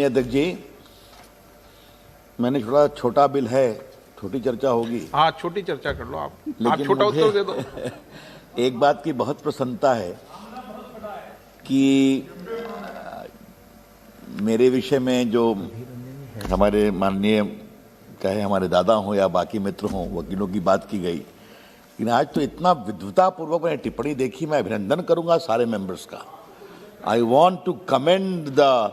अध्यक्ष जी, मैंने छोटा बिल है, छोटी चर्चा होगी। हाँ, छोटी चर्चा कर लो आप। लेकिन छोटा उत्तर दे दो। एक बात की बहुत प्रसन्नता है कि मेरे विषय में जो हमारे माननीय चाहे हमारे दादा हों या बाकी मित्र हों, वकीलों की बात की गई, लेकिन आज तो इतना विद्वतापूर्वक मैंने टिप्पणी देखी। मैं अभिनंदन करूंगा सारे मेंबर्स का। I want to commend the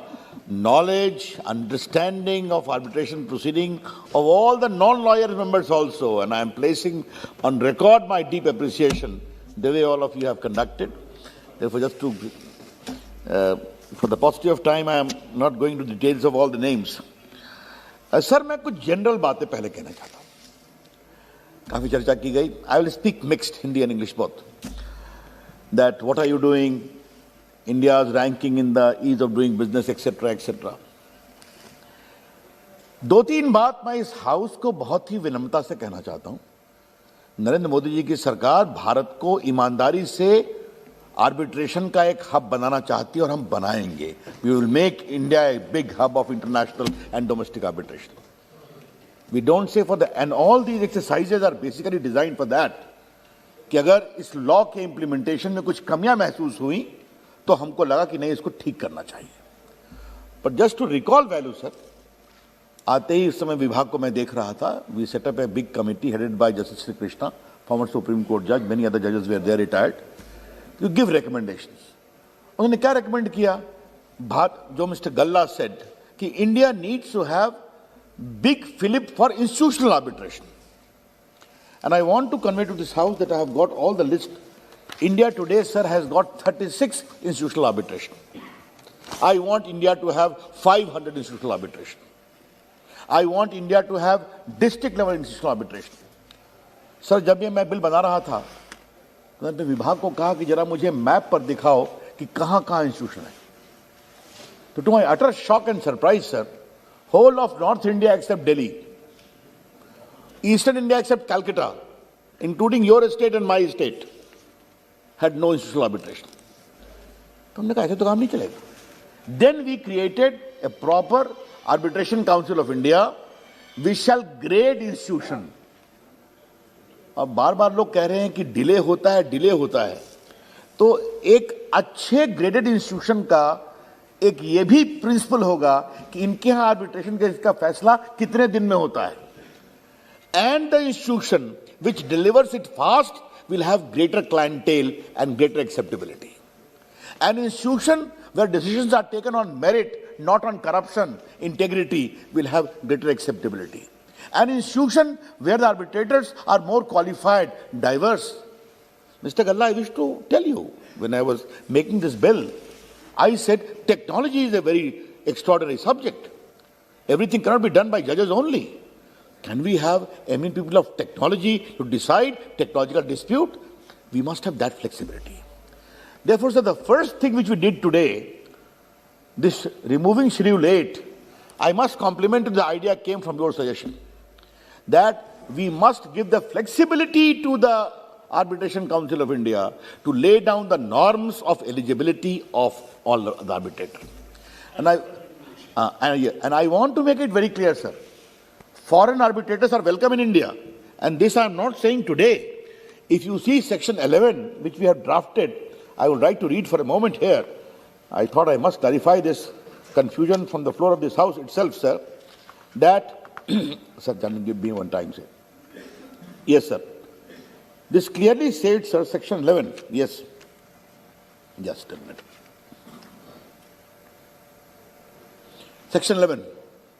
knowledge, understanding of arbitration proceeding of all the non-lawyer members also, and I am placing on record my deep appreciation the way all of you have conducted. Therefore, just to, for the paucity of time, I am not going to details of all the names. Sir, मैं कुछ general बातें पहले कहना चाहता हूँ। काफी चर्चा की गई। I will speak mixed, Hindi and English both. That what are you doing? India's ranking in the ease of doing business, etc., etc. दो तीन बात मैं इस हाउस को बहुत ही विनम्रता से कहना चाहता हूं। नरेंद्र मोदी जी की सरकार भारत को ईमानदारी से आर्बिट्रेशन का एक हब बनाना चाहती है और हम बनाएंगे। We will make India a big hub of international and domestic arbitration. We don't say for the, and all these exercises are basically designed for that, कि अगर इस लॉ के इम्प्लीमेंटेशन में कुछ कमियां महसूस हुई तो हमको लगा कि नहीं, इसको ठीक करना चाहिए। पर just to recall value sir, आते ही इस समय विभाग को मैं देख रहा था। We set up a big committee headed by justice Shri Krishna, former supreme court जज, मेनी अदर जजेस where there retired, to give recommendations. उन्होंने क्या रिकमेंड किया? बात जो मिस्टर गल्ला सेड कि India needs to have big fillip for institutional arbitration. And I want to convey to this house that I have got all the list. India today, sir, has got 36 institutional arbitration. I want India to have 500 institutional arbitration. I want India to have district level institutional arbitration. Sir, जब ये मैं bill बना रहा था तो मैंने विभाग को कहा कि जरा मुझे मैप पर दिखाओ कि कहां-कहां इंस्टीट्यूशन है। तो to my utter shock and surprise, sir, whole of North India except Delhi, Eastern India except Calcutta, including your state and my state, had no institutional arbitration. तो हमने कहा ऐसे तो काम नहीं चलेगा. Then we created a proper arbitration council of India which shall grade institution. अब बार-बार लोग कह रहे हैं कि डिले होता है, तो एक अच्छे ग्रेडेड इंस्टीट्यूशन का एक ये भी प्रिंसिपल होगा कि इनके यहां आर्बिट्रेशन केस का फैसला कितने दिन में होता है. And the institution which delivers it fast will have greater clientele and greater acceptability. An institution where decisions are taken on merit, not on corruption, integrity, will have greater acceptability. An institution where the arbitrators are more qualified, diverse. Mr. Galla, I wish to tell you, when I was making this bill, I said technology is a very extraordinary subject. Everything cannot be done by judges only. Can we have eminent people of technology to decide technological dispute? We must have that flexibility. Therefore, sir, the first thing which we did today, this removing Schedule 8, I must compliment the idea came from your suggestion that we must give the flexibility to the Arbitration Council of India to lay down the norms of eligibility of all the arbitrators. And I want to make it very clear, sir. Foreign arbitrators are welcome in India, and this I am not saying today. If you see section 11, which we have drafted, I would like to read for a moment here. I thought I must clarify this confusion from the floor of this house itself, sir, that, sir, give me one time, sir. Yes, sir. This clearly said, sir, section 11, yes. Just a minute. Section 11.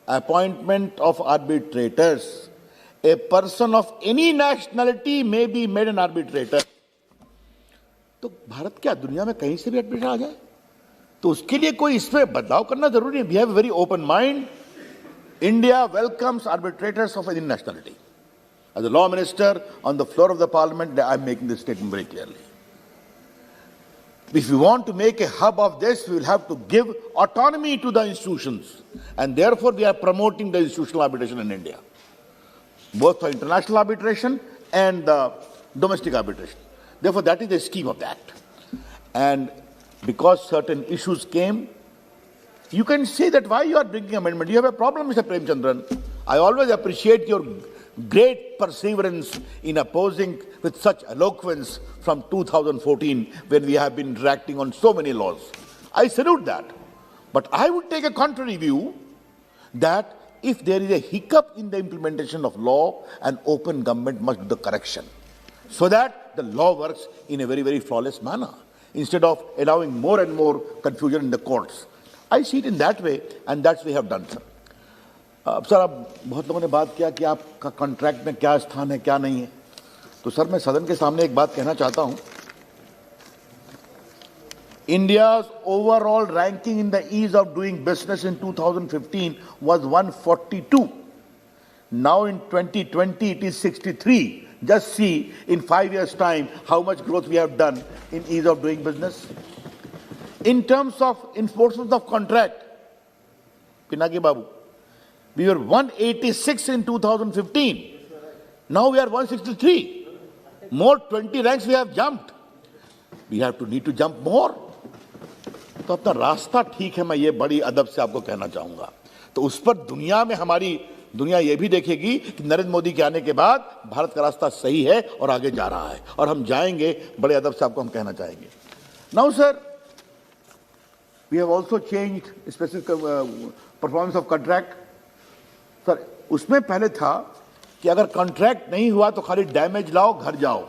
Appointment of arbitrators. A person of any nationality may be made an arbitrator. तो भारत क्या दुनिया में कहीं से भी arbitrator आ जाए? तो उसके लिए कोई इसमें बदलाव करना जरूरी है. We have a very open mind. India welcomes arbitrators of any nationality. As a law minister on the floor of the parliament, I am making this statement very clearly. If we want to make a hub of this, we will have to give autonomy to the institutions. And therefore, we are promoting the institutional arbitration in India, both for international arbitration and domestic arbitration. Therefore, that is the scheme of that. And because certain issues came, You can say that why you are bringing amendment. You have a problem, Mr. Premchandran. I always appreciate your great perseverance in opposing with such eloquence from 2014 when we have been interacting on so many laws. I salute that. But I would take a contrary view that if there is a hiccup in the implementation of law, an open government must do the correction so that the law works in a very, very flawless manner instead of allowing more and more confusion in the courts. I see it in that way, and that's what we have done, sir. Sir, अब बहुत लोगों ने बात किया कि आपका contract में क्या स्थान है, क्या नहीं है. तो सर, मैं सदन के सामने एक बात कहना चाहता हूं. India's overall ranking in the ease of doing business in 2015 was 142. Now in 2020 it is 63. Just see in 5 years' time how much growth we have done in ease of doing business. In terms of enforcement of contract, Pinaki Babu, we were 186 in 2015. Now we are 163. More 20 ranks we have jumped. We have to need to jump more. तो अपना रास्ता ठीक है, मैं ये बड़ी अदब से आपको कहना चाहूंगा. तो उस पर दुनिया में हमारी दुनिया ये भी देखेगी कि नरेंद्र मोदी के आने के बाद भारत का रास्ता सही है और आगे जा रहा है, और हम जाएंगे. बड़े अदब से आपको हम कहना चाहेंगे. Now sir, we have also changed specific performance of contract. Sir, उसमें पहले था कि अगर कॉन्ट्रैक्ट नहीं हुआ तो खाली डैमेज लाओ, घर जाओ.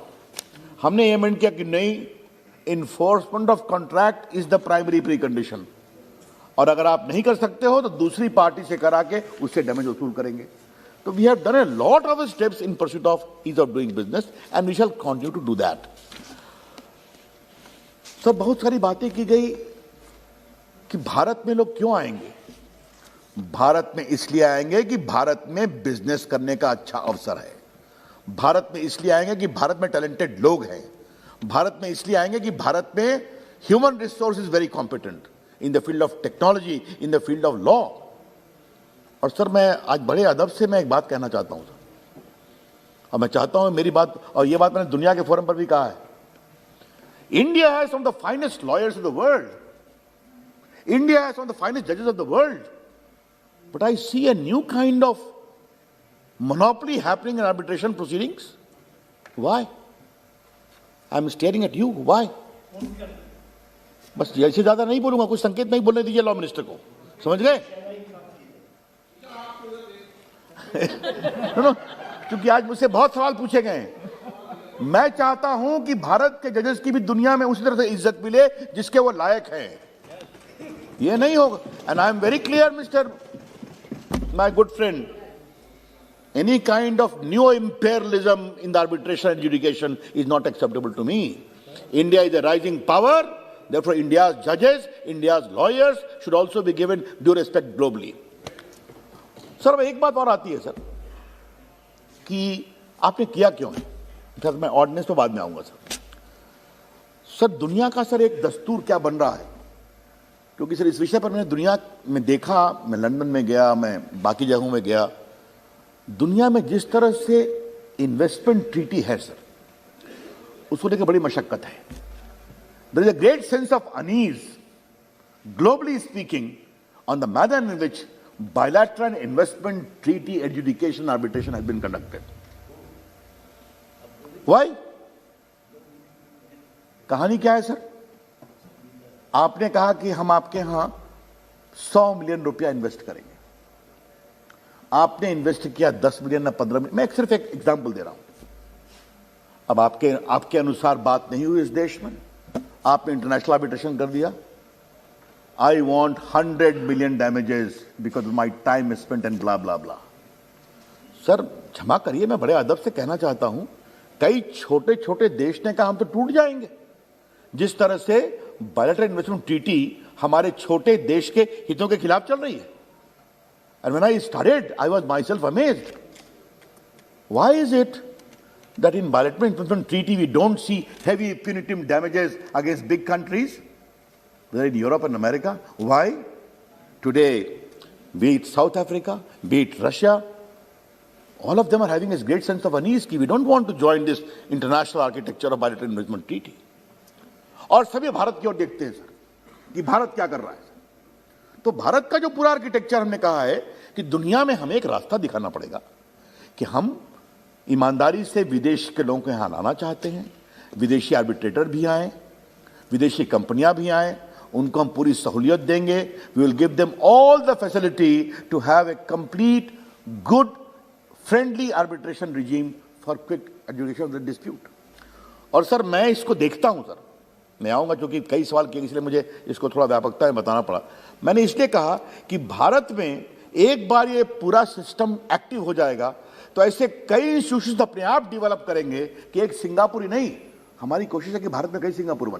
हमने ये अमेंड किया कि नहीं, enforcement of contract is the primary precondition, और अगर आप नहीं कर सकते हो तो दूसरी पार्टी से करा के उससे डैमेज वसूल करेंगे. तो we have done a lot of steps in pursuit of ease of doing business and we shall continue to do that. Sir, बहुत सारी बातें की गई कि भारत में लोग क्यों आएंगे. भारत में इसलिए आएंगे कि भारत में बिजनेस करने का अच्छा अवसर है. भारत में इसलिए आएंगे कि भारत में टैलेंटेड लोग हैं. भारत में इसलिए आएंगे कि भारत में human resource is very competent in the field of technology, in the field of law. और सर, मैं आज बड़े अदब से मैं एक बात कहना चाहता हूं सर, और मैं चाहता हूं मेरी बात, और ये बात मैंने दुनिया के फोरम पर भी कहा है. India has some of the finest lawyers of the world. India has some of the finest जजेस of the world. But I see a new kind of monopoly happening in arbitration proceedings. Why? I'm staring at you. Why? बस ऐसे ज्यादा नहीं बोलूंगा, कुछ संकेत नहीं बोलने दीजिए लॉ मिनिस्टर को. समझ गए? क्योंकि आज मुझसे बहुत सवाल पूछे गए. मैं चाहता हूं कि भारत के जजेस की भी दुनिया में उसी तरह से इज्जत मिले जिसके वो लायक हैं. ये नहीं होगा. And I am very clear, mister my good friend, any kind of neo-imperialism in the arbitration and adjudication is not acceptable to me. India is a rising power. Therefore, India's judges, India's lawyers should also be given due respect globally. Sir, एक बात और आती है sir कि आपने किया क्यों है. सर, मैं ऑर्डिनेंस तो बाद में आऊंगा सर. सर, दुनिया का सर एक दस्तूर क्या बन रहा है, क्योंकि सर इस विषय पर मैंने दुनिया में देखा. मैं लंदन में गया, मैं बाकी जगहों में गया. दुनिया में जिस तरह से इन्वेस्टमेंट ट्रीटी है सर, उसको लेकर बड़ी मशक्कत है. There is a great sense of unease, globally speaking, on the manner in which bilateral investment treaty adjudication arbitration has been conducted. Why? कहानी क्या है सर? आपने कहा कि हम आपके यहां 100 मिलियन रुपया इन्वेस्ट करेंगे. आपने इन्वेस्ट किया 10 मिलियन या 15 मिलियन. मैं सिर्फ एक एग्जांपल दे रहा हूं. अब आपके अनुसार बात नहीं हुई इस देश में, आपने इंटरनेशनल आर्बिट्रेशन कर दिया. I want 100 million damages because of my time spent and blah blah blah. Sir, क्षमा करिए, मैं बड़े अदब से कहना चाहता हूं, कई छोटे छोटे देश ने कहा हम तो टूट जाएंगे. जिस तरह से बायलैटरल इन्वेस्टमेंट ट्रीटी हमारे छोटे देश के हितों के खिलाफ चल रही है. And when I started, I was myself amazed. Why is it that in bilateral investment treaty we don't see heavy punitive damages against big countries, whether in Europe and America? Why? Today, be it South Africa, be it Russia, all of them are having a great sense of unease. We don't want to join this international architecture of bilateral investment treaty. और सभी भारत की ओर देखते हैं sir कि भारत क्या कर रहा है. तो भारत का जो पूरा आर्किटेक्चर हमने कहा है कि दुनिया में हमें एक रास्ता दिखाना पड़ेगा कि हम ईमानदारी से विदेश के लोगों को यहां लाना चाहते हैं, विदेशी आर्बिट्रेटर भी आए, विदेशी कंपनियां भी आए, उनको हम पूरी सहूलियत देंगे। We will give them all the facility to have a complete good friendly arbitration regime for quick adjudication of the dispute. और सर मैं इसको देखता हूं सर, मैं आऊंगा क्योंकि कई सवाल किए इसलिए मुझे इसको थोड़ा व्यापकता में बताना पड़ा। मैंने इसलिए कहा कि भारत में एक बार ये पूरा सिस्टम एक्टिव हो जाएगा तो ऐसे कई इंस्टीट्यूशंस अपने आप डेवलप करेंगे कि एक सिंगापुर ही नहीं, हमारी कोशिश है कि भारत में कई सिंगापुर बने।